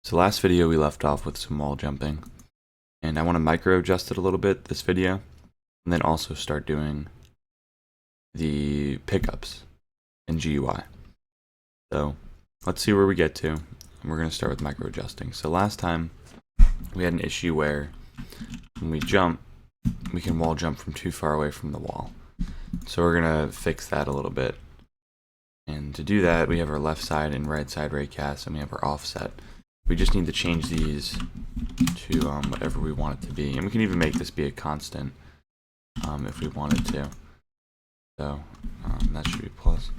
So last video we left off with some wall jumping, and I want to micro adjust it a little bit this video, and then also start doing the pickups in GUI. So let's see where we get to, and we're going to start with micro adjusting. So last time we had an issue where when we jump, we can wall jump from too far away from the wall. So we're going to fix that a little bit. And to do that, we have our left side and right side raycast, and we have our offset. We just need to change these to whatever we want it to be. And we can even make this be a constant if we wanted to. So that should be plus. So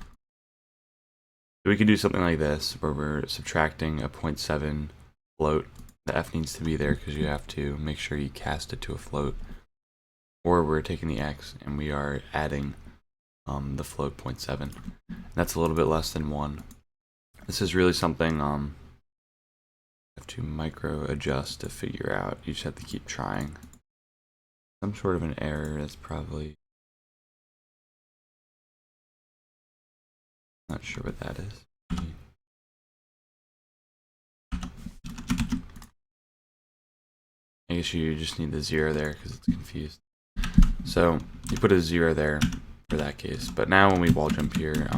we could do something like this, where we're subtracting a 0.7 float. The F needs to be there because you have to make sure you cast it to a float. Or we're taking the X and we are adding the float 0.7. That's a little bit less than 1. This is really something have to micro adjust to figure out. You just have to keep trying. Some sort of an error that's probably not sure what that is. I guess you just need the 0 there because it's confused. So you put a 0 there for that case. But now when we wall jump here,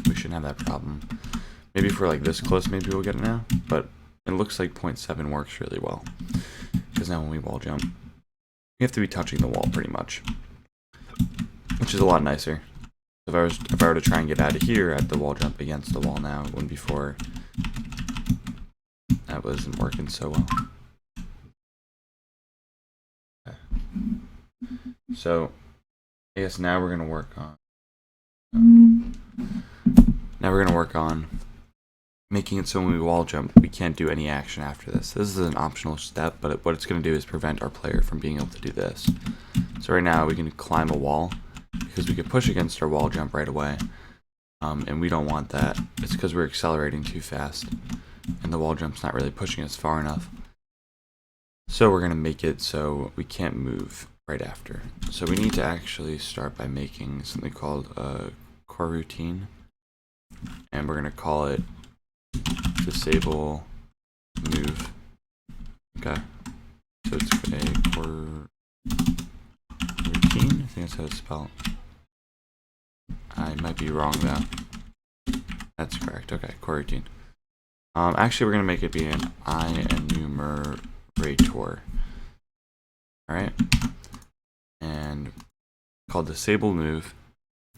we shouldn't have that problem. Maybe if we're like this close, maybe we'll get it now. But it looks like 0.7 works really well, because now when we wall jump, we have to be touching the wall pretty much, which is a lot nicer. If I were to try and get out of here, I have to wall jump against the wall now, when before that wasn't working so well. Okay. So I guess now we're gonna work on making it so when we wall jump, we can't do any action after this. This is an optional step, but what it's going to do is prevent our player from being able to do this. So right now we can climb a wall because we can push against our wall jump right away, and we don't want that. It's because we're accelerating too fast, and the wall jump's not really pushing us far enough. So we're going to make it so we can't move right after. So we need to actually start by making something called a coroutine, and we're going to call it disable move. Okay, so it's a core routine. I think that's how it's spelled. I might be wrong though. That's correct. Okay, core routine. Actually, we're gonna make it be an enumerator. All right, and called disable move.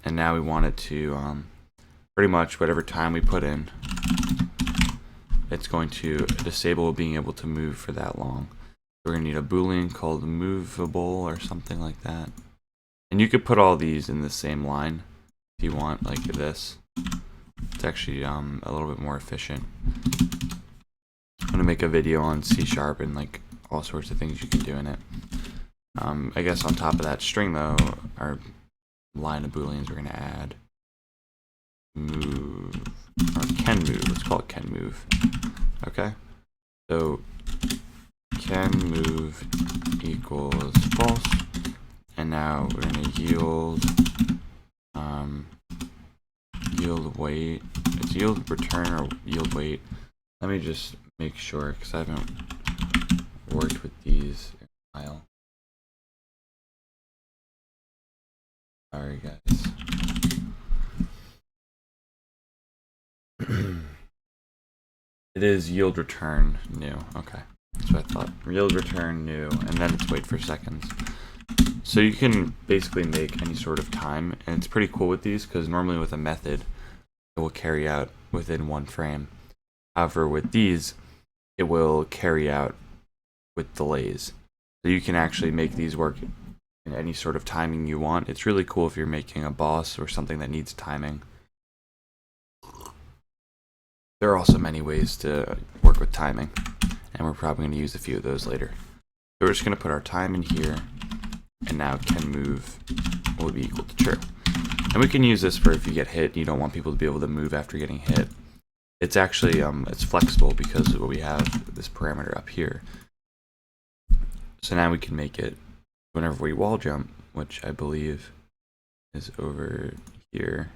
And now we want it to pretty much whatever time we put in, it's going to disable being able to move for that long. We're going to need a boolean called movable or something like that. And you could put all these in the same line if you want, like this. It's actually a little bit more efficient. I'm going to make a video on C# and like all sorts of things you can do in it. I guess on top of that string though, our line of booleans, we're going to add move, or can move. Let's call it can move. Okay, so can move equals false, and now we're going to yield yield wait. It's yield return or yield wait. Let me just make sure because I haven't worked with these in a while. Sorry guys. It is yield return new. Okay, that's what I thought. Yield return new, and then it's wait for seconds. So you can basically make any sort of time, and it's pretty cool with these because normally with a method, it will carry out within 1 frame. However, with these, it will carry out with delays. So you can actually make these work in any sort of timing you want. It's really cool if you're making a boss or something that needs timing. There are also many ways to work with timing, and we're probably going to use a few of those later. So we're just going to put our time in here, and now can move will be equal to true. And we can use this for if you get hit, you don't want people to be able to move after getting hit. It's actually it's flexible because we have this parameter up here. So now we can make it whenever we wall jump, which I believe is over here.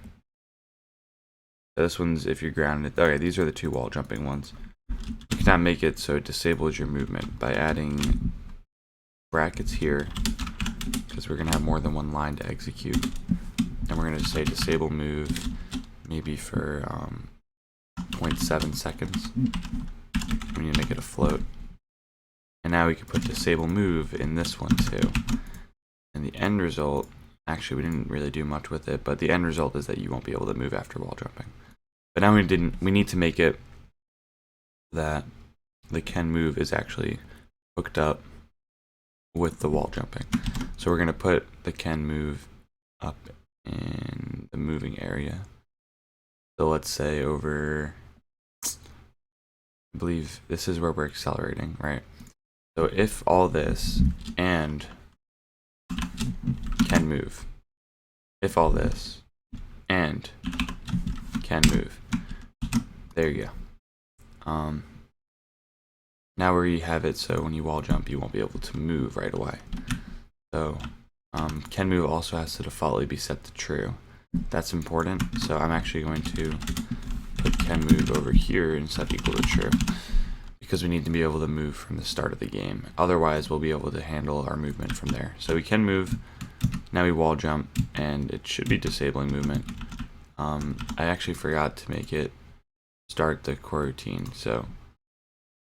This one's if you're grounded. Okay, these are the 2 wall jumping ones. You can now make it so it disables your movement by adding brackets here, because we're going to have more than one line to execute. And we're going to say disable move maybe for 0.7 seconds. We need to make it a float. And now we can put disable move in this one too. And the end result, actually we didn't really do much with it, but the end result is that you won't be able to move after wall jumping. But now we need to make it that the can move is actually hooked up with the wall jumping. So we're going to put the can move up in the moving area. So let's say over, I believe this is where we're accelerating, right? So if all this and can move, if all this and can move, there you go. Now where you have it, so when you wall jump, you won't be able to move right away. So can move also has to defaultly be set to true. That's important. So I'm actually going to put can move over here and set equal to true, because we need to be able to move from the start of the game. Otherwise, we'll be able to handle our movement from there. So we can move. Now we wall jump, and it should be disabling movement. I actually forgot to make it start the coroutine. So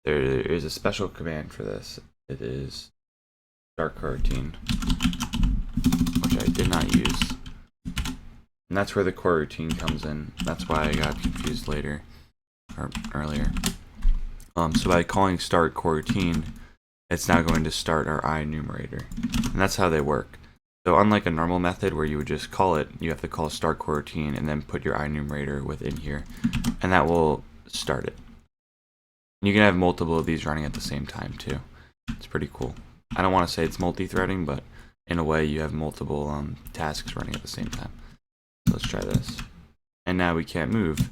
there is a special command for this. It is start coroutine, which I did not use. And that's where the coroutine comes in. That's why I got confused later, or earlier. So by calling start coroutine, it's now going to start our IEnumerator. And that's how they work. So unlike a normal method where you would just call it, you have to call start coroutine and then put your IEnumerator within here, and that will start it. And you can have multiple of these running at the same time too. It's pretty cool. I don't want to say it's multi-threading, but in a way you have multiple tasks running at the same time. So let's try this. And now we can't move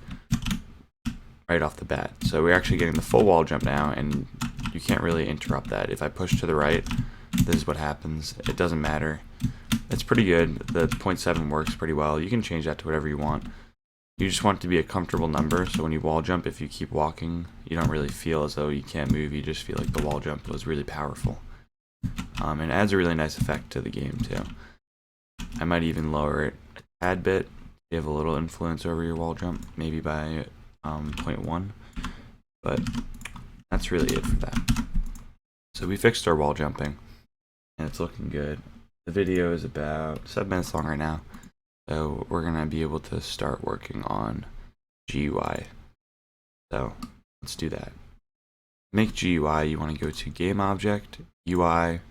right off the bat. So we're actually getting the full wall jump now, and you can't really interrupt that. If I push to the right, this is what happens. It doesn't matter. It's pretty good. The 0.7 works pretty well. You can change that to whatever you want. You just want it to be a comfortable number, so when you wall jump, if you keep walking, you don't really feel as though you can't move. You just feel like the wall jump was really powerful. And it adds a really nice effect to the game too. I might even lower it a tad bit. You have a little influence over your wall jump, maybe by 0.1, but that's really it for that. So we fixed our wall jumping, and it's looking good. The video is about 7 minutes long right now, so we're gonna be able to start working on GUI. So let's do that. Make GUI, you want to go to Game Object, UI,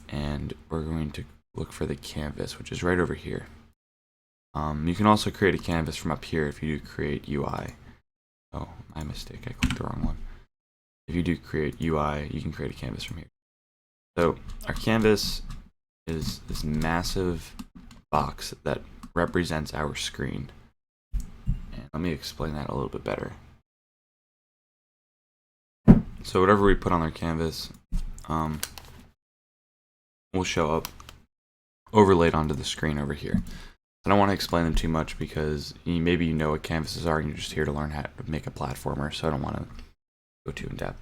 and we're going to look for the canvas, which is right over here. You can also create a canvas from up here if you do create UI. Oh, my mistake, I clicked the wrong one. If you do create UI, you can create a canvas from here. So our canvas is this massive box that represents our screen. And let me explain that a little bit better. So whatever we put on our canvas will show up overlaid onto the screen over here. I don't want to explain them too much because maybe you know what canvases are and you're just here to learn how to make a platformer, so I don't want to go too in depth.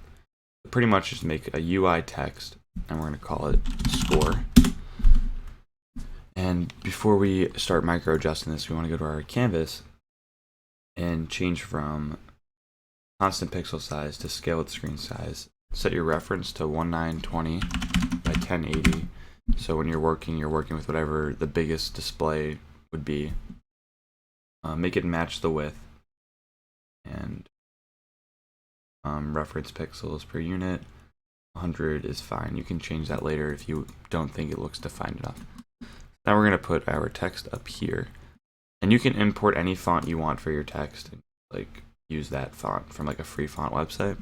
But pretty much just make a UI text, and we're going to call it score. And before we start micro adjusting this, we want to go to our canvas and change from constant pixel size to scale with screen size. Set your reference to 1920 by 1080. So when you're working with whatever the biggest display would be. Make it match the width, and reference pixels per unit. 100 is fine. You can change that later if you don't think it looks defined enough. Now we're going to put our text up here, and you can import any font you want for your text, and like use that font from like a free font website,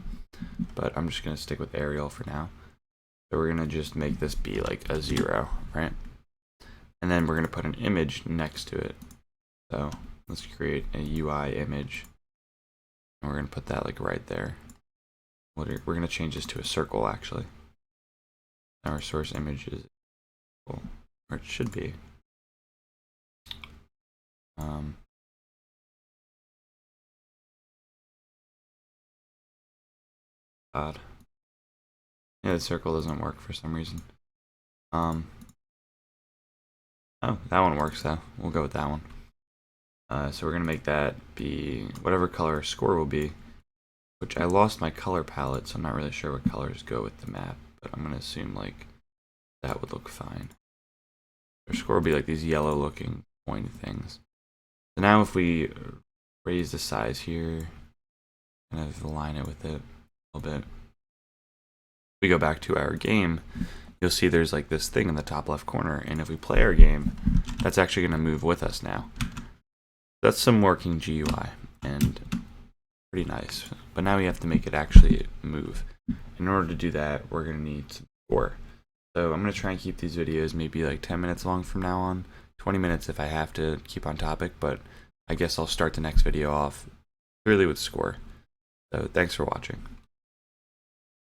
but I'm just going to stick with Arial for now. So we're going to just make this be like a 0, right? And then we're going to put an image next to it. So let's create a UI image, and we're going to put that like right there. We're going to change this to a circle actually. Our source image is, or it should be. Odd. Yeah, the circle doesn't work for some reason. Oh, that one works though. We'll go with that one. So we're gonna make that be whatever color our score will be, which I lost my color palette, so I'm not really sure what colors go with the map, but I'm gonna assume like that would look fine. Our score will be like these yellow looking pointy things. So now if we raise the size here, kind of align it with it a little bit. We go back to our game, you'll see there's like this thing in the top left corner, and if we play our game, that's actually going to move with us now. That's some working GUI, and pretty nice. But now we have to make it actually move. In order to do that, we're going to need some score. So I'm going to try and keep these videos maybe like 10 minutes long from now on, 20 minutes if I have to keep on topic, but I guess I'll start the next video off purely with score. So thanks for watching.